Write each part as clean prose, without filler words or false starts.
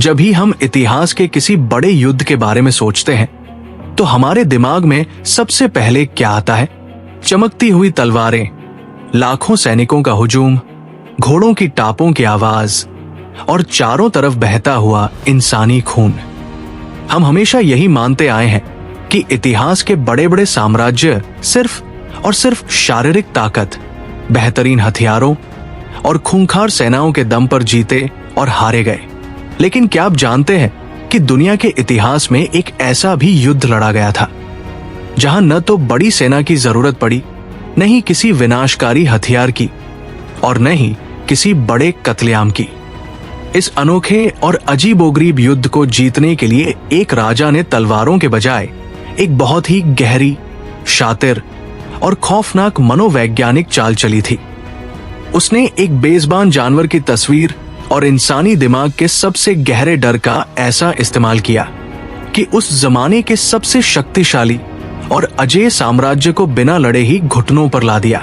जब भी हम इतिहास के किसी बड़े युद्ध के बारे में सोचते हैं तो हमारे दिमाग में सबसे पहले क्या आता है? चमकती हुई तलवारें, लाखों सैनिकों का हुजूम, घोड़ों की टापों की आवाज और चारों तरफ बहता हुआ इंसानी खून। हम हमेशा यही मानते आए हैं कि इतिहास के बड़े बड़े साम्राज्य सिर्फ और सिर्फ शारीरिक ताकत, बेहतरीन हथियारों और खूंखार सेनाओं के दम पर जीते और हारे गए। लेकिन क्या आप जानते हैं कि दुनिया के इतिहास में एक ऐसा भी युद्ध लड़ा गया था जहां न तो बड़ी सेना की जरूरत पड़ी, न ही किसी विनाशकारी हथियार की, और न ही किसी बड़े कत्लेआम की। इस अनोखे और अजीबोगरीब युद्ध को जीतने के लिए एक राजा ने तलवारों के बजाय एक बहुत ही गहरी, शातिर और खौफनाक मनोवैज्ञानिक चाल चली थी। उसने एक बेज़बान जानवर की तस्वीर और इंसानी दिमाग के सबसे गहरे डर का ऐसा इस्तेमाल किया कि उस जमाने के सबसे शक्तिशाली और अजेय साम्राज्य को बिना लड़े ही घुटनों पर ला दिया।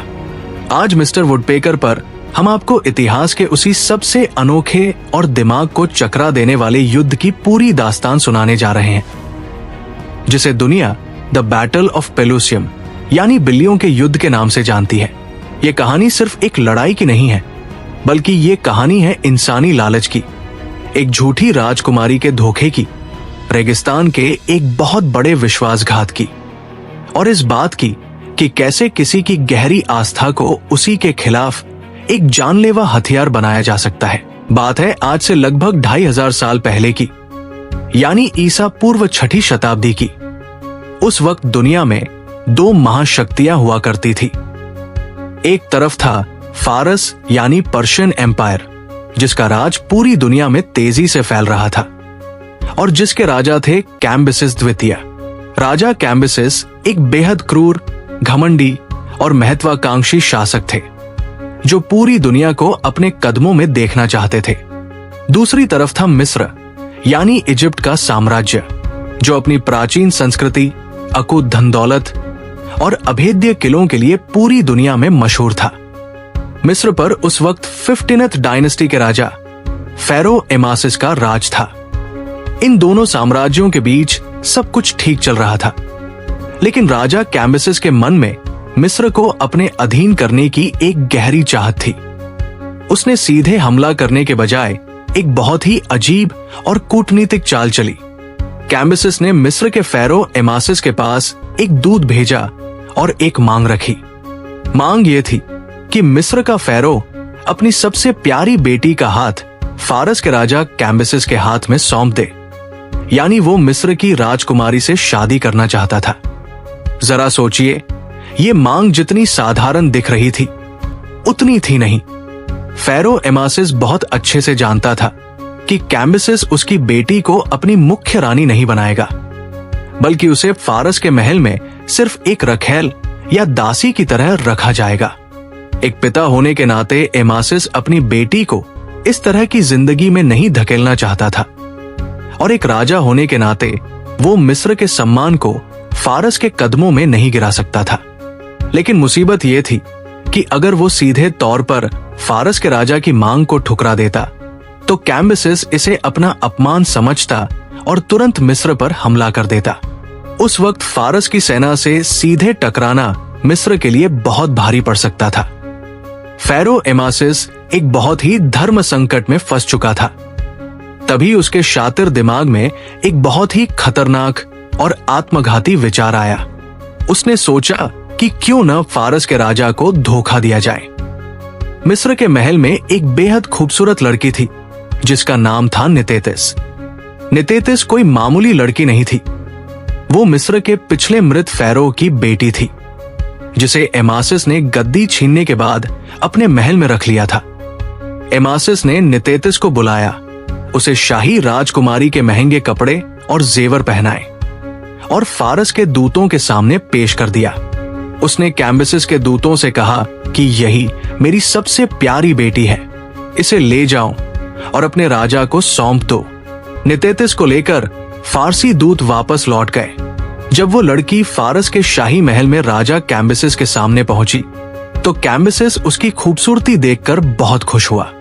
आज मिस्टर वुडपेकर पर हम आपको इतिहास के उसी सबसे अनोखे और दिमाग को चकरा देने वाले युद्ध की पूरी दास्तान सुनाने जा रहे हैं, जिसे दुनिया द बैटल ऑफ पेलुसियम यानी बिल्लियों के युद्ध के नाम से जानती है। ये कहानी सिर्फ एक लड़ाई की नहीं है, बल्कि ये कहानी है इंसानी लालच की, एक झूठी राजकुमारी के धोखे की, रेगिस्तान के एक बहुत बड़े विश्वासघात की, और इस बात की कि कैसे किसी की गहरी आस्था को उसी के खिलाफ एक जानलेवा हथियार बनाया जा सकता है। बात है आज से लगभग 2500 साल पहले की, यानी ईसा पूर्व 6ठी शताब्दी की। उस वक्त दुनिया में दो महाशक्तियां हुआ करती थी। एक तरफ था फारस यानी पर्शियन एम्पायर, जिसका राज पूरी दुनिया में तेजी से फैल रहा था और जिसके राजा थे कैम्बिसिस द्वितीय। राजा कैम्बिसिस एक बेहद क्रूर, घमंडी और महत्वाकांक्षी शासक थे जो पूरी दुनिया को अपने कदमों में देखना चाहते थे। दूसरी तरफ था मिस्र यानी इजिप्ट का साम्राज्य, जो अपनी प्राचीन संस्कृति, अकूत धन दौलत और अभेद्य किलों के लिए पूरी दुनिया में मशहूर था। मिस्र पर उस वक्त 15th डायनेस्टी के राजा फेरो एमासिस का राज था। इन दोनों साम्राज्यों के बीच सब कुछ ठीक चल रहा था, लेकिन राजा कैम्बिसिस के मन में मिस्र को अपने अधीन करने की एक गहरी चाहत थी। उसने सीधे हमला करने के बजाय एक बहुत ही अजीब और कूटनीतिक चाल चली। कैम्बिसिस ने मिस्र के फेरो एमासिस के पास एक दूत भेजा और एक मांग रखी। मांग ये थी कि मिस्र का फेरो अपनी सबसे प्यारी बेटी का हाथ फारस के राजा कैम्बिसिस के हाथ में सौंप दे, यानी वो मिस्र की राजकुमारी से शादी करना चाहता था। जरा सोचिए, ये मांग जितनी साधारण दिख रही थी उतनी थी नहीं। फेरो एमासिस बहुत अच्छे से जानता था कि कैम्बिसिस उसकी बेटी को अपनी मुख्य रानी नहीं बनाएगा, बल्कि उसे फारस के महल में सिर्फ एक रखैल या दासी की तरह रखा जाएगा। एक पिता होने के नाते एमासिस अपनी बेटी को इस तरह की जिंदगी में नहीं धकेलना चाहता था, और एक राजा होने के नाते वो मिस्र के सम्मान को फारस के कदमों में नहीं गिरा सकता था। लेकिन मुसीबत ये थी कि अगर वो सीधे तौर पर फारस के राजा की मांग को ठुकरा देता तो कैम्बिसिस इसे अपना अपमान समझता और तुरंत मिस्र पर हमला कर देता। उस वक्त फारस की सेना से सीधे टकराना मिस्र के लिए बहुत भारी पड़ सकता था। फेरो एमासिस एक बहुत ही धर्म संकट में फंस चुका था। तभी उसके शातिर दिमाग में एक बहुत ही खतरनाक और आत्मघाती विचार आया। उसने सोचा कि क्यों न फारस के राजा को धोखा दिया जाए। मिस्र के महल में एक बेहद खूबसूरत लड़की थी जिसका नाम था नितेतिस। नितेतिस कोई मामूली लड़की नहीं थी, वो मिस्र के पिछले मृत फेरो की बेटी थी जिसे एमासिस ने गद्दी छीनने के बाद अपने महल में रख लिया था। एमासिस ने नितेतिस को बुलाया, उसे शाही राजकुमारी के महंगे कपड़े और जेवर पहनाए और फारस के दूतों के सामने पेश कर दिया। उसने कैम्बिसिस के दूतों से कहा कि यही मेरी सबसे प्यारी बेटी है, इसे ले जाओ और अपने राजा को सौंप दो। नितेतिस को लेकर फारसी दूत वापस लौट गए। जब वो लड़की फारस के शाही महल में राजा कैम्बिसिस के सामने पहुंची तो कैम्बिसिस उसकी खूबसूरती देखकर बहुत खुश हुआ।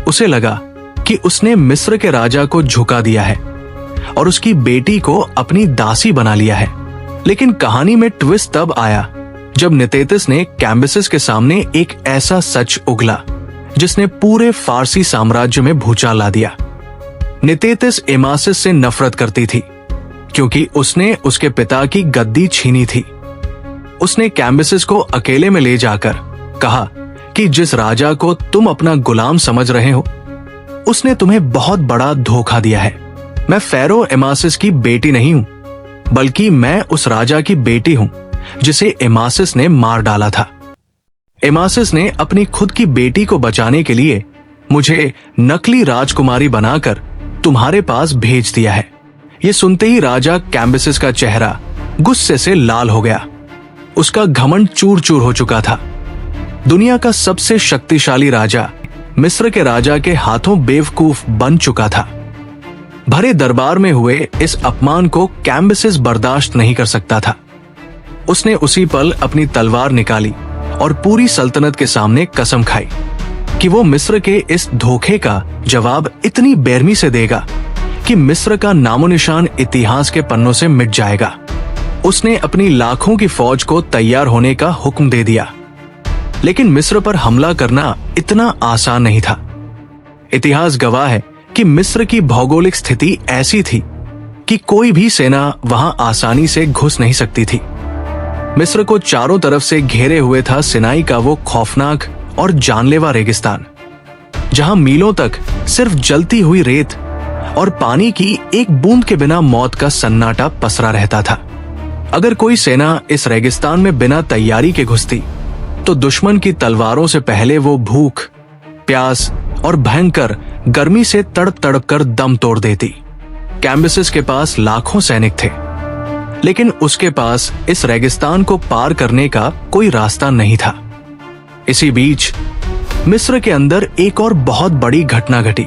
उसे लगा कि उसने मिस्र के राजा को झुका दिया है और उसकी बेटी को अपनी दासी बना लिया है। लेकिन कहानी में ट्विस्ट तब आया जब नितेतिस ने कैम्बिसेस के सामने एक ऐसा सच उगला जिसने पूरे फारसी साम्राज्य में भूचाल ला दिया। नितेतिस एमासिस से नफरत करती थी क्योंकि उसने उसके पिता की गद्दी छीनी थी। उसने कैम्बिसेस को अकेले में ले जाकर कहा कि जिस राजा को तुम अपना गुलाम समझ रहे हो उसने तुम्हें बहुत बड़ा धोखा दिया है। मैं फेरो एमासिस की बेटी नहीं हूं, बल्कि मैं उस राजा की बेटी हूं जिसे एमासिस ने मार डाला था। एमासिस ने अपनी खुद की बेटी को बचाने के लिए मुझे नकली राजकुमारी बनाकर तुम्हारे पास भेज दिया है। यह सुनते ही राजा कैम्बिसेस का चेहरा गुस्से से लाल हो गया। उसका घमंड चूर चूर हो चुका था। दुनिया का सबसे शक्तिशाली राजा मिस्र के राजा के हाथों बेवकूफ बन चुका था। भरे दरबार में हुए इस अपमान को कैम्बिसेस बर्दाश्त नहीं कर सकता था। उसने उसी पल अपनी तलवार निकाली और पूरी सल्तनत के सामने कसम खाई कि वो मिस्र के इस धोखे का जवाब इतनी बेरहमी से देगा कि मिस्र का नामो निशान इतिहास के पन्नों से मिट जाएगा। उसने अपनी लाखों की फौज को तैयार होने का हुक्म दे दिया। लेकिन मिस्र पर हमला करना इतना आसान नहीं था। इतिहास गवाह है कि मिस्र की भौगोलिक स्थिति ऐसी थी कि कोई भी सेना वहां आसानी से घुस नहीं सकती थी। मिस्र को चारों तरफ से घेरे हुए था सिनाई का वो खौफनाक और जानलेवा रेगिस्तान, जहां मीलों तक सिर्फ जलती हुई रेत और पानी की एक बूंद के बिना मौत का सन्नाटा पसरा रहता था। अगर कोई सेना इस रेगिस्तान में बिना तैयारी के घुसती तो दुश्मन की तलवारों से पहले वो भूख, प्यास और भयंकर गर्मी से तड़प तड़प कर दम तोड़ देती। कैम्बिसेस के पास लाखों सैनिक थे, लेकिन उसके पास इस रेगिस्तान को पार करने का कोई रास्ता नहीं था। इसी बीच मिस्र के अंदर एक और बहुत बड़ी घटना घटी।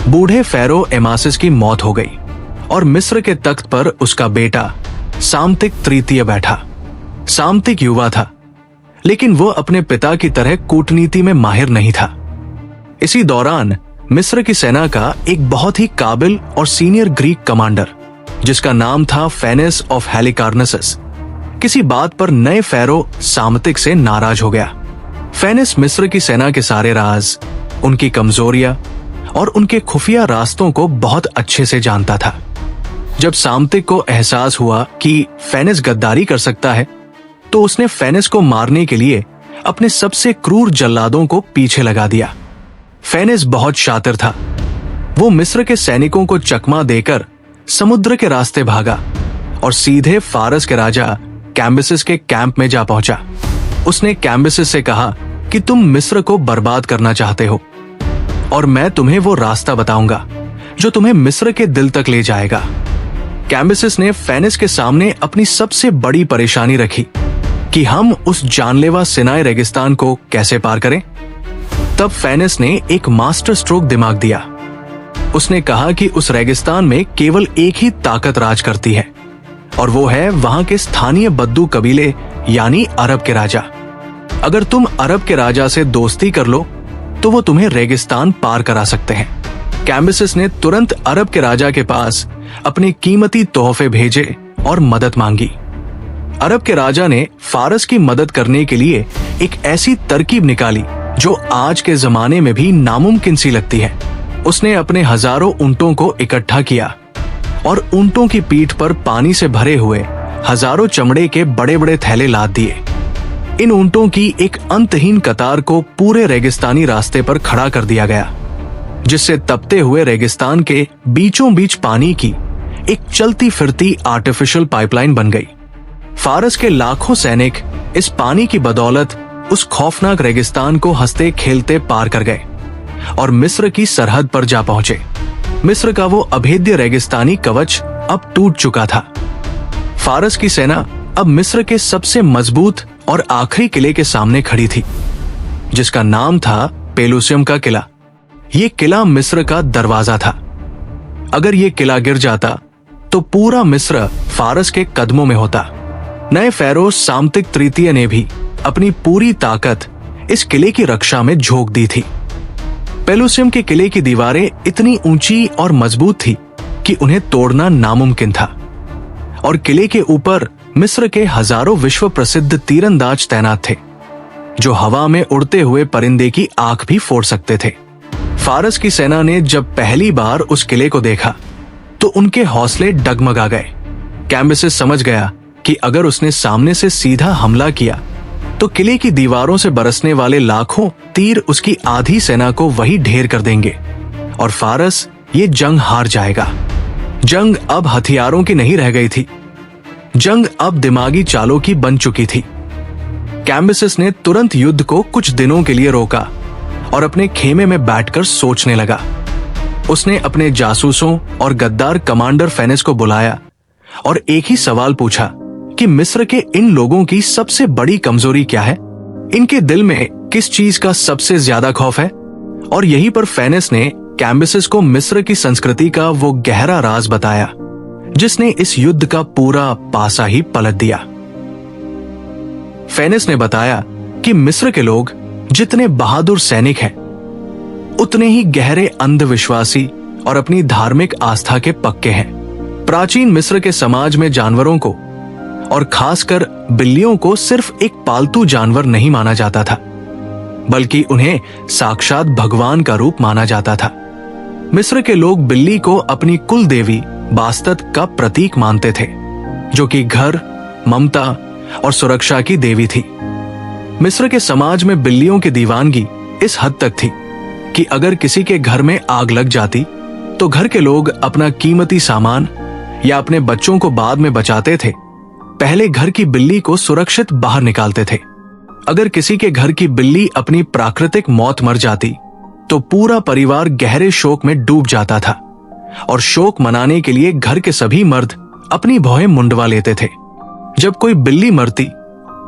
बूढ़े फेरो एमासिस की मौत हो गई और मिस्र के तख्त पर उसका बेटा सामतिक तृतीय बैठा। सामतिक युवा था, लेकिन वो अपने पिता की तरह कूटनीति में माहिर नहीं था। इसी दौरान मिस्र की सेना का एक बहुत ही काबिल और सीनियर ग्रीक कमांडर, जिसका नाम था फेनेस ऑफ हेलिकार्नसस, किसी बात पर नए फेरो सामतिक से नाराज हो गया। फेनेस मिस्र की सेना के सारे राज, उनकी कमजोरियां और उनके खुफिया रास्तों को बहुत अच्छे से जानता था। जब सामतिक को एहसास हुआ कि फेनेस गद्दारी कर सकता है, तो उसने फेनेस को मारने के लिए अपने सबसे क्रूर जल्लादों को पीछे लगा दिया। फेनेस बहुत शातिर था। वो मिस्र के सैनिकों को चकमा देकर समुद्र के रास्ते भागा और सीधे फारस के राजा कैम्बिसेस के कैंप में जा पहुंचा। उसने कैम्बिसेस से कहा कि तुम मिस्र को बर्बाद करना चाहते हो और मैं तुम्हें वो रास्ता बताऊंगा जो तुम्हें मिस्र के दिल तक ले जाएगा। कैम्बिसेस ने फेनेस के सामने अपनी सबसे बड़ी परेशानी रखी कि हम उस जानलेवा सिनाई रेगिस्तान को कैसे पार करें। तब फेनेस ने एक मास्टर स्ट्रोक दिमाग दिया। उसने कहा कि उस रेगिस्तान में केवल एक ही ताकत राज करती है और वो है वहां के स्थानीय बद्दू कबीले यानी अरब के राजा। अगर तुम अरब के राजा से दोस्ती कर लो तो वो तुम्हें रेगिस्तान पार करा सकते हैं। कैम्बिसेस ने तुरंत अरब के राजा के पास अपने कीमती तोहफे भेजे और मदद मांगी। अरब के राजा ने फारस की मदद करने के लिए एक ऐसी तरकीब निकाली जो आज के जमाने में भी नामुमकिन सी लगती है। उसने अपने हजारों ऊंटों को इकट्ठा किया और ऊंटों की पीठ पर पानी से भरे हुए हजारों चमड़े के बड़े बड़े थैले लाद दिए। इन ऊंटों की एक अंतहीन कतार को पूरे रेगिस्तानी रास्ते पर खड़ा कर दिया गया, जिससे तपते हुए रेगिस्तान के बीचों बीच पानी की एक चलती फिरती आर्टिफिशियल पाइपलाइन बन गई। फारस के लाखों सैनिक इस पानी की बदौलत उस खौफनाक रेगिस्तान को हंसते खेलते पार कर गए और मिस्र की सरहद पर जा पहुंचे। मिस्र का वो अभेद्य रेगिस्तानी कवच अब टूट चुका था। फारस की सेना अब मिस्र के सबसे मजबूत और आखिरी किले के सामने खड़ी थी, जिसका नाम था पेलुसियम का किला। ये किला मिस्र का दरवाजा था। अगर ये किला गिर जाता तो पूरा मिस्र फारस के कदमों में होता। नए फेरो सामतिक तृतीय ने भी अपनी पूरी ताकत इस किले की रक्षा में झोंक दी थी। पेलुसियम के किले की दीवारें इतनी ऊंची और मजबूत थी कि उन्हें तोड़ना नामुमकिन था, और किले के ऊपर मिस्र के हजारों विश्व प्रसिद्ध तीरंदाज तैनात थे, जो हवा में उड़ते हुए परिंदे की आंख भी फोड़ सकते थे। फारस की सेना ने जब पहली बार उस किले को देखा तो उनके हौसले डगमगा गए। कैम्बिसेस समझ गया कि अगर उसने सामने से सीधा हमला किया तो किले की दीवारों से बरसने वाले लाखों तीर उसकी आधी सेना को वही ढेर कर देंगे और फारस ये जंग हार जाएगा। जंग अब हथियारों की नहीं रह गई थी, जंग अब दिमागी चालों की बन चुकी थी। कैम्बिसेस ने तुरंत युद्ध को कुछ दिनों के लिए रोका और अपने खेमे में बैठकर सोचने लगा। उसने अपने जासूसों और गद्दार कमांडर फेनिस को बुलाया और एक ही सवाल पूछा कि मिस्र के इन लोगों की सबसे बड़ी कमजोरी क्या है, इनके दिल में किस चीज का सबसे ज्यादा खौफ है। और यहीं पर फेनिस ने कैम्बिसेस को मिस्र की संस्कृति का वो गहरा राज बताया जिसने इस युद्ध का पूरा पासा ही पलट दिया। फेनिस ने बताया कि मिस्र के लोग जितने बहादुर सैनिक हैं, उतने ही गहरे अंधविश्वासी और अपनी धार्मिक आस्था के पक्के हैं। प्राचीन मिस्र के समाज में जानवरों को और खासकर बिल्लियों को सिर्फ एक पालतू जानवर नहीं माना जाता था, बल्कि उन्हें साक्षात भगवान का रूप माना जाता था। मिस्र के लोग बिल्ली को अपनी कुल देवी बास्तत का प्रतीक मानते थे, जो कि घर, ममता और सुरक्षा की देवी थी। मिस्र के समाज में बिल्लियों की दीवानगी इस हद तक थी कि अगर किसी के घर में आग लग जाती तो घर के लोग अपना कीमती सामान या अपने बच्चों को बाद में बचाते थे, पहले घर की बिल्ली को सुरक्षित बाहर निकालते थे। अगर किसी के घर की बिल्ली अपनी प्राकृतिक मौत मर जाती तो पूरा परिवार गहरे शोक में डूब जाता था और शोक मनाने के लिए घर के सभी मर्द अपनी भौहें मुंडवा लेते थे। जब कोई बिल्ली मरती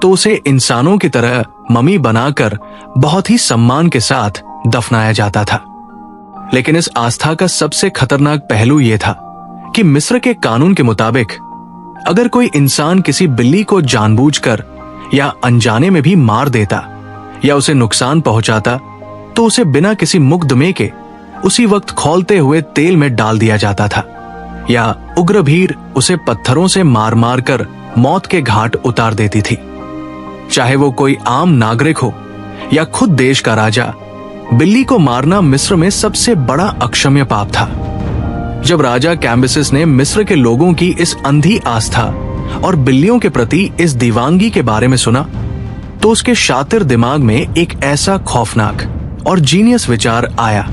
तो उसे इंसानों की तरह मम्मी बनाकर बहुत ही सम्मान के साथ दफनाया जाता था। लेकिन इस आस्था का सबसे खतरनाक पहलू यह था कि मिस्र के कानून के मुताबिक अगर कोई इंसान किसी बिल्ली को जानबूझकर या अनजाने में भी मार देता या उसे नुकसान पहुंचाता तो उसे बिना किसी मुकदमे के उसी वक्त खौलते हुए तेल में डाल दिया जाता था, या उग्र भीड़ उसे पत्थरों से मार मार कर मौत के घाट उतार देती थी। चाहे वो कोई आम नागरिक हो या खुद देश का राजा, बिल्ली को मारना मिस्र में सबसे बड़ा अक्षम्य पाप था। जब राजा कैम्बिसेस ने मिस्र के लोगों की इस अंधी आस्था और बिल्लियों के प्रति इस दीवानगी के बारे में सुना तो उसके शातिर दिमाग में एक ऐसा खौफनाक और जीनियस विचार आया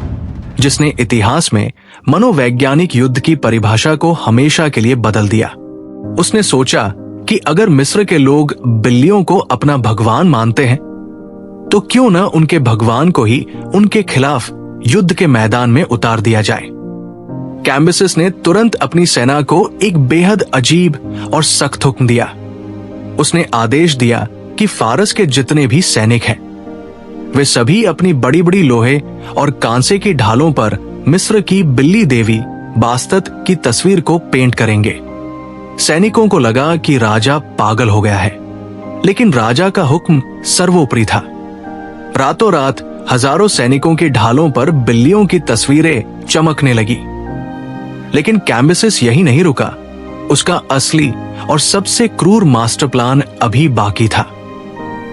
जिसने इतिहास में मनोवैज्ञानिक युद्ध की परिभाषा को हमेशा के लिए बदल दिया। उसने सोचा कि अगर मिस्र के लोग बिल्लियों को अपना भगवान मानते हैं तो क्यों न उनके भगवान को ही उनके खिलाफ युद्ध के मैदान में उतार दिया जाए। कैम्बिसेस ने तुरंत अपनी सेना को एक बेहद अजीब और सख्त हुक्म दिया। उसने आदेश दिया कि फारस के जितने भी सैनिक हैं वे सभी अपनी बड़ी बड़ी लोहे और कांसे की ढालों पर मिस्र की बिल्ली देवी बास्तत की तस्वीर को पेंट करेंगे। सैनिकों को लगा कि राजा पागल हो गया है, लेकिन राजा का हुक्म सर्वोपरि था। रातों रात हजारों सैनिकों की ढालों पर बिल्लियों की तस्वीरें चमकने लगी। लेकिन कैम्बिसेस यही नहीं रुका, उसका असली और सबसे क्रूर मास्टर प्लान अभी बाकी था।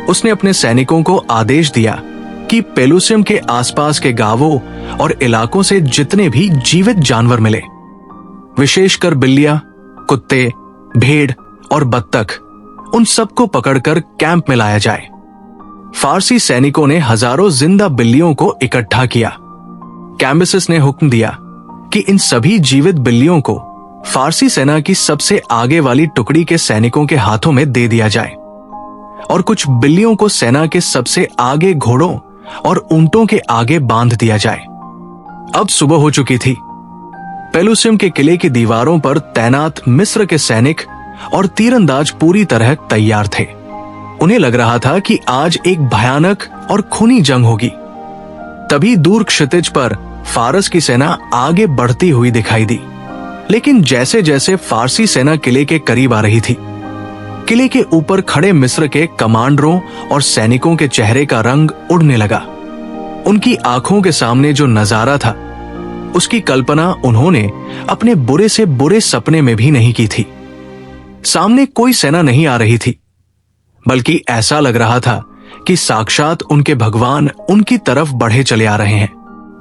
उसने अपने सैनिकों को आदेश दिया कि पेलुसियम के आसपास के गांवों और इलाकों से जितने भी जीवित जानवर मिले, विशेषकर बिल्लियां, कुत्ते, भेड़ और बत्तख, उन सबको पकड़कर कैंप में लाया जाए। फारसी सैनिकों ने हजारों जिंदा बिल्लियों को इकट्ठा किया। कैम्बिसेस ने हुक्म दिया कि इन सभी जीवित बिल्लियों को फारसी सेना की सबसे आगे वाली टुकड़ी के सैनिकों के हाथों में दे दिया जाए और कुछ बिल्लियों को सेना के सबसे आगे घोड़ों और ऊंटों के आगे बांध दिया जाए। अब सुबह हो चुकी थी। पेलुसियम के किले की दीवारों पर तैनात मिस्र के सैनिक और तीरंदाज पूरी तरह तैयार थे। उन्हें लग रहा था कि आज एक भयानक और खूनी जंग होगी। तभी दूर क्षितिज पर फारस की सेना आगे बढ़ती हुई दिखाई दी। लेकिन जैसे जैसे फारसी सेना किले के करीब आ रही थी, किले के ऊपर खड़े मिस्र के कमांडरों और सैनिकों के चेहरे का रंग उड़ने लगा। उनकी आंखों के सामने जो नजारा था, उसकी कल्पना उन्होंने अपने बुरे से बुरे सपने में भी नहीं की थी। सामने कोई सेना नहीं आ रही थी, बल्कि ऐसा लग रहा था कि साक्षात उनके भगवान उनकी तरफ बढ़े चले आ रहे हैं।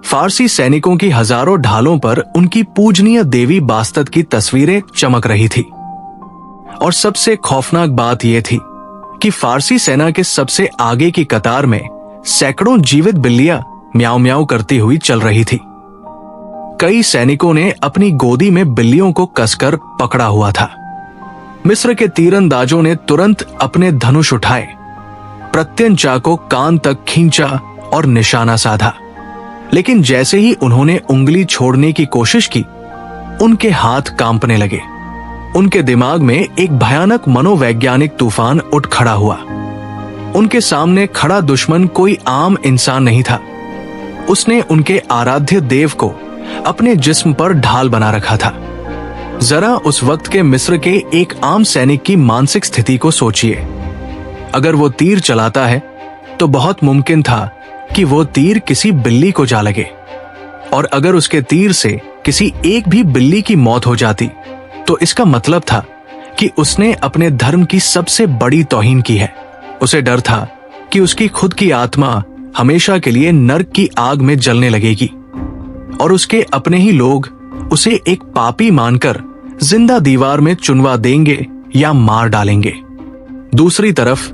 फारसी सैनिकों की हजारों ढालों पर उनकी पूजनीय देवी बास्तत की तस्वीरें चमक रही थी। और सबसे खौफनाक बात यह थी कि फारसी सेना के सबसे आगे की कतार में सैकड़ों जीवित बिल्लियां म्याऊं म्याऊं करती हुई चल रही थी। कई सैनिकों ने अपनी गोदी में बिल्लियों को कसकर पकड़ा हुआ था। मिस्र के तीरंदाजों ने तुरंत अपने धनुष उठाए, प्रत्यंचा को कान तक खींचा और निशाना साधा। लेकिन जैसे ही उन्होंने उंगली छोड़ने की कोशिश की, उनके हाथ कांपने लगे। उनके दिमाग में एक भयानक मनोवैज्ञानिक तूफान उठ खड़ा हुआ। उनके सामने खड़ा दुश्मन कोई आम इंसान नहीं था। उसने उनके आराध्य देव को अपने जिस्म पर ढाल बना रखा था। जरा उस वक्त के मिस्र के एक आम सैनिक की मानसिक स्थिति को सोचिए। अगर वो तीर चलाता है तो बहुत मुमकिन था कि वो तीर किसी बिल्ली को जा लगे, और अगर उसके तीर से किसी एक भी बिल्ली की मौत हो जाती तो इसका मतलब था कि उसने अपने धर्म की सबसे बड़ी तौहीन की है। उसे डर था कि उसकी खुद की आत्मा हमेशा के लिए नर्क की आग में जलने लगेगी और उसके अपने ही लोग उसे एक पापी मानकर जिंदा दीवार में चुनवा देंगे या मार डालेंगे। दूसरी तरफ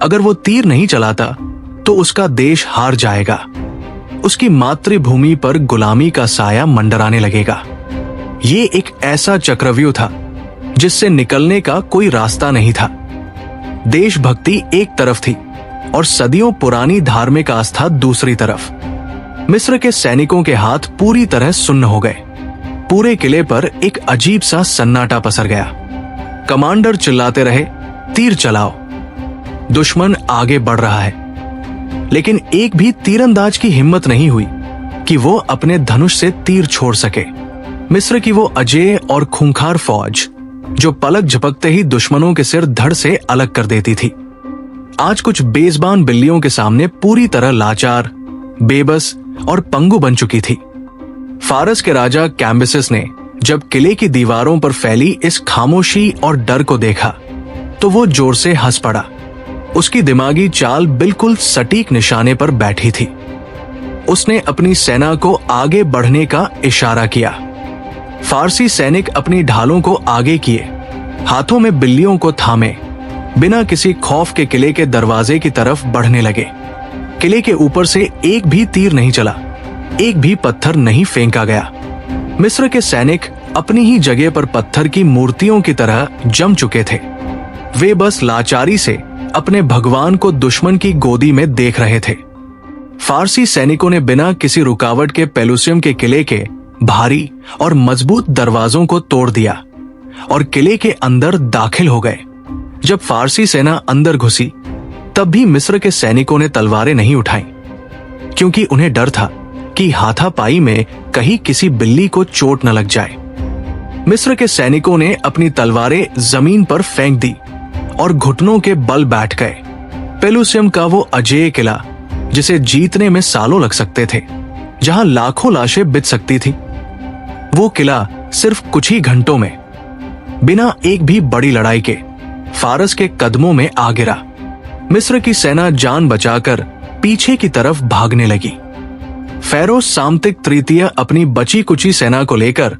अगर वो तीर नहीं चलाता तो उसका देश हार जाएगा। उसकी मातृभूमि पर गुलामी का साया मंडराने लगेगा। ये एक ऐसा चक्रव्यूह था जिससे निकलने का कोई रास्ता नहीं था। देशभक्ति एक तरफ थी और सदियों पुरानी धार्मिक आस्था दूसरी तरफ। मिस्र के सैनिकों के हाथ पूरी तरह सुन्न हो गए। पूरे किले पर एक अजीब सा सन्नाटा पसर गया। कमांडर चिल्लाते रहे, तीर चलाओ। दुश्मन आगे बढ़ रहा है, लेकिन एक भी तीरंदाज की हिम्मत नहीं हुई कि वो अपने धनुष से तीर छोड़ सके। मिस्र की वो अजेय और खूंखार फौज जो पलक झपकते ही दुश्मनों के सिर धड़ से अलग कर देती थी, आज कुछ बेज़बान बिल्लियों के सामने पूरी तरह लाचार, बेबस और पंगु बन चुकी थी। फारस के राजा कैम्बिसेस ने जब किले की दीवारों पर फैली इस खामोशी और डर को देखा तो वो जोर से हंस पड़ा। उसकी दिमागी चाल बिल्कुल सटीक निशाने पर बैठी थी। उसने अपनी सेना को आगे बढ़ने का इशारा किया। फारसी सैनिक अपनी ढालों को आगे किए, हाथों में बिल्लियों को थामे बिना किसी खौफ के किले के दरवाजे की तरफ बढ़ने लगे। किले के ऊपर से एक भी तीर नहीं चला, एक भी पत्थर नहीं फेंका गया। मिस्र के सैनिक अपनी ही जगह पर पत्थर की मूर्तियों की तरह जम चुके थे। वे बस लाचारी से अपने भगवान को दुश्मन की गोदी में देख रहे थे। फारसी सैनिकों ने बिना किसी रुकावट के पेलुसियम के किले के भारी और मजबूत दरवाजों को तोड़ दिया और किले के अंदर दाखिल हो गए। जब फारसी सेना अंदर घुसी तब भी मिस्र के सैनिकों ने तलवारें नहीं उठाई, क्योंकि उन्हें डर था कि हाथापाई में कहीं किसी बिल्ली को चोट न लग जाए। मिस्र के सैनिकों ने अपनी तलवारें जमीन पर फेंक दी और घुटनों के बल बैठ गए। पेलुसियम का वो अजेय किला जिसे जीतने में सालों लग सकते थे, जहां लाखों लाशें बिछ सकती थी, वो किला सिर्फ कुछ ही घंटों में बिना एक भी बड़ी लड़ाई के फारस के कदमों में आ गिरा। मिस्र की सेना जान बचाकर पीछे की तरफ भागने लगी। फेरोज साम्तिक तृतीय अपनी बची कुची सेना को लेकर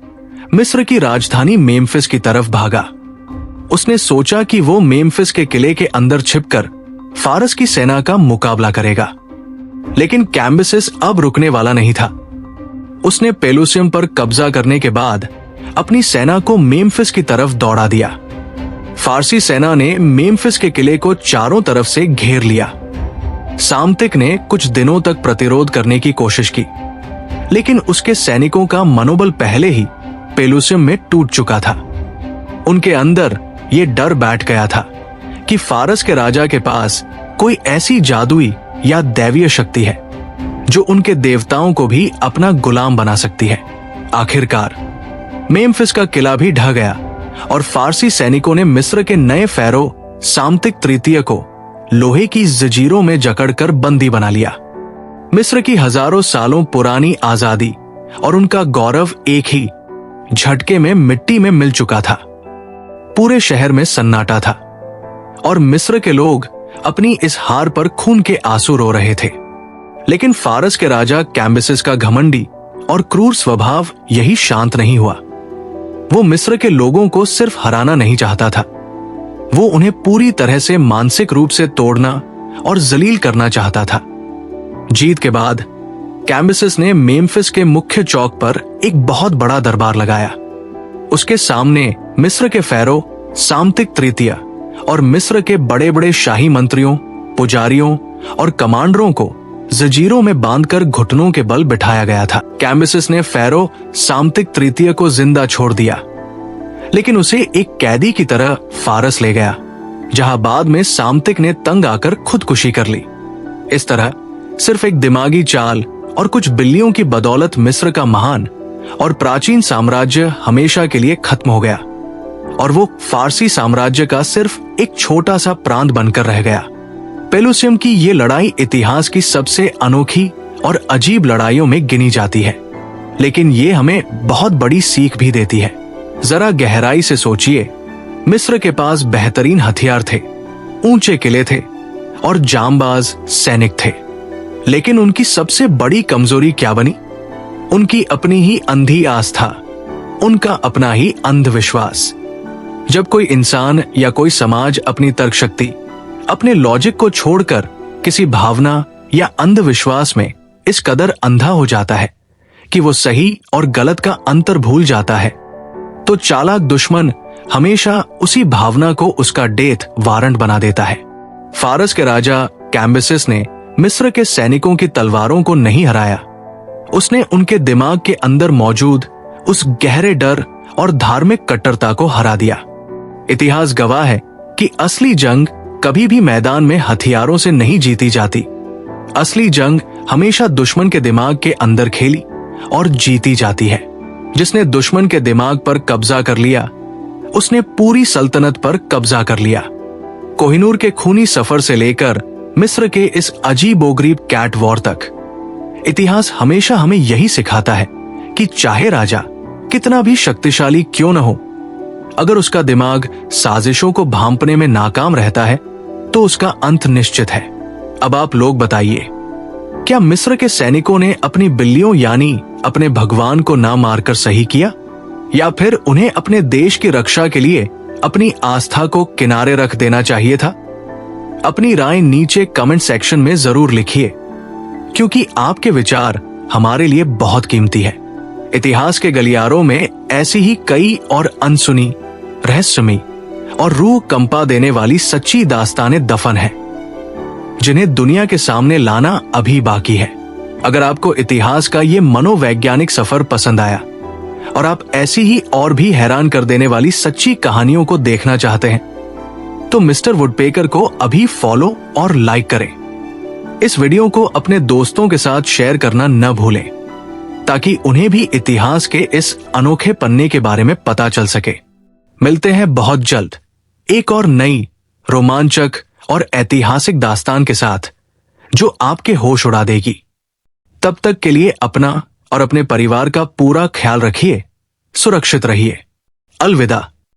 मिस्र की राजधानी मेम्फिस की तरफ भागा। उसने सोचा कि वो मेम्फिस के किले के अंदर छिपकर फारस की सेना का मुकाबला करेगा, लेकिन कैम्बिसेस अब रुकने वाला नहीं था। उसने पेलुसियम पर कब्जा करने के बाद अपनी सेना को मेम्फिस की तरफ दौड़ा दिया। फारसी सेना ने मेम्फिस के किले को चारों तरफ से घेर लिया। साम्तिक ने कुछ दिनों तक प्रतिरोध करने की कोशिश की, लेकिन उसके सैनिकों का मनोबल पहले ही पेलुसियम में टूट चुका था। उनके अंदर ये डर बैठ गया था कि फारस के राजा के पास कोई ऐसी जादुई या दैवीय शक्ति है जो उनके देवताओं को भी अपना गुलाम बना सकती है। आखिरकार मेम्फिस का किला भी ढह गया और फारसी सैनिकों ने मिस्र के नए फेरो साम्तिक तृतीय को लोहे की जंजीरों में जकड़कर बंदी बना लिया। मिस्र की हजारों सालों पुरानी आजादी और उनका गौरव एक ही झटके में मिट्टी में मिल चुका था। पूरे शहर में सन्नाटा था और मिस्र के लोग अपनी इस हार पर खून के आंसू रो रहे थे। लेकिन फारस के राजा कैम्बिसेस का घमंडी और क्रूर स्वभाव यही शांत नहीं हुआ। वो मिस्र के लोगों को सिर्फ हराना नहीं चाहता था, वो उन्हें पूरी तरह से मानसिक रूप से तोड़ना और जलील करना चाहता था। जीत के बाद कैम्बिसेस ने मेम्फिस के मुख्य चौक पर एक बहुत बड़ा दरबार लगाया। उसके सामने मिस्र के फेरो सामतिक तृतीय और मिस्र के बड़े बड़े शाही मंत्रियों, पुजारियों और कमांडरों को जंजीरों में बांधकर घुटनों के बल बिठाया गया था। कैम्बिसेस ने फेरो सामतिक तृतीय को जिंदा छोड़ दिया, लेकिन उसे एक कैदी की तरह फारस ले गया, जहां बाद में सामतिक ने तंग आकर खुदकुशी कर ली। इस तरह सिर्फ एक दिमागी चाल और कुछ बिल्लियों की बदौलत मिस्र का महान और प्राचीन साम्राज्य हमेशा के लिए खत्म हो गया और वो फारसी साम्राज्य का सिर्फ एक छोटा सा प्रांत बनकर रह गया। पेलुसियम की ये लड़ाई इतिहास की सबसे अनोखी और अजीब लड़ाइयों में गिनी जाती है, लेकिन ये हमें बहुत बड़ी सीख भी देती है। जरा गहराई से सोचिए, मिस्र के पास बेहतरीन हथियार थे, ऊंचे किले थे और जांबाज सैनिक थे, लेकिन उनकी सबसे बड़ी कमजोरी क्या बनी? उनकी अपनी ही अंधी आस्था, उनका अपना ही अंधविश्वास। जब कोई इंसान या कोई समाज अपनी तर्क शक्ति, अपने लॉजिक को छोड़कर किसी भावना या अंधविश्वास में इस कदर अंधा हो जाता है कि वो सही और गलत का अंतर भूल जाता है, तो चालाक दुश्मन हमेशा उसी भावना को उसका डेथ वारंट बना देता है। फारस के राजा कैम्बिसेस ने मिस्र के सैनिकों की तलवारों को नहीं हराया, उसने उनके दिमाग के अंदर मौजूद उस गहरे डर और धार्मिक कट्टरता को हरा दिया। इतिहास गवाह है कि असली जंग कभी भी मैदान में हथियारों से नहीं जीती जाती। असली जंग हमेशा दुश्मन के दिमाग के अंदर खेली और जीती जाती है। जिसने दुश्मन के दिमाग पर कब्जा कर लिया, उसने पूरी सल्तनत पर कब्जा कर लिया। कोहिनूर के खूनी सफर से लेकर मिस्र के इस अजीबोगरीब कैट वॉर तक इतिहास हमेशा हमें यही सिखाता है कि चाहे राजा कितना भी शक्तिशाली क्यों न हो, अगर उसका दिमाग साजिशों को भांपने में नाकाम रहता है तो उसका अंत निश्चित है। अब आप लोग बताइए, क्या मिस्र के सैनिकों ने अपनी बिल्लियों यानी अपने भगवान को ना मारकर सही किया, या फिर उन्हें अपने देश की रक्षा के लिए अपनी आस्था को किनारे रख देना चाहिए था? अपनी राय नीचे कमेंट सेक्शन में जरूर लिखिए, क्योंकि आपके विचार हमारे लिए बहुत कीमती है। इतिहास के गलियारों में ऐसी ही कई और अनसुनी, रहस्यमयी और रूह कंपा देने वाली सच्ची दास्तानें दफन हैं, जिन्हें दुनिया के सामने लाना अभी बाकी है। अगर आपको इतिहास का ये मनोवैज्ञानिक सफर पसंद आया और आप ऐसी ही और भी हैरान कर देने वाली सच्ची कहानियों को देखना चाहते हैं, तो मिस्टर वुडपेकर को अभी फॉलो और लाइक करें। इस वीडियो को अपने दोस्तों के साथ शेयर करना न भूलें, ताकि उन्हें भी इतिहास के इस अनोखे पन्ने के बारे में पता चल सके। मिलते हैं बहुत जल्द एक और नई रोमांचक और ऐतिहासिक दास्तान के साथ, जो आपके होश उड़ा देगी। तब तक के लिए अपना और अपने परिवार का पूरा ख्याल रखिए, सुरक्षित रहिए। अलविदा।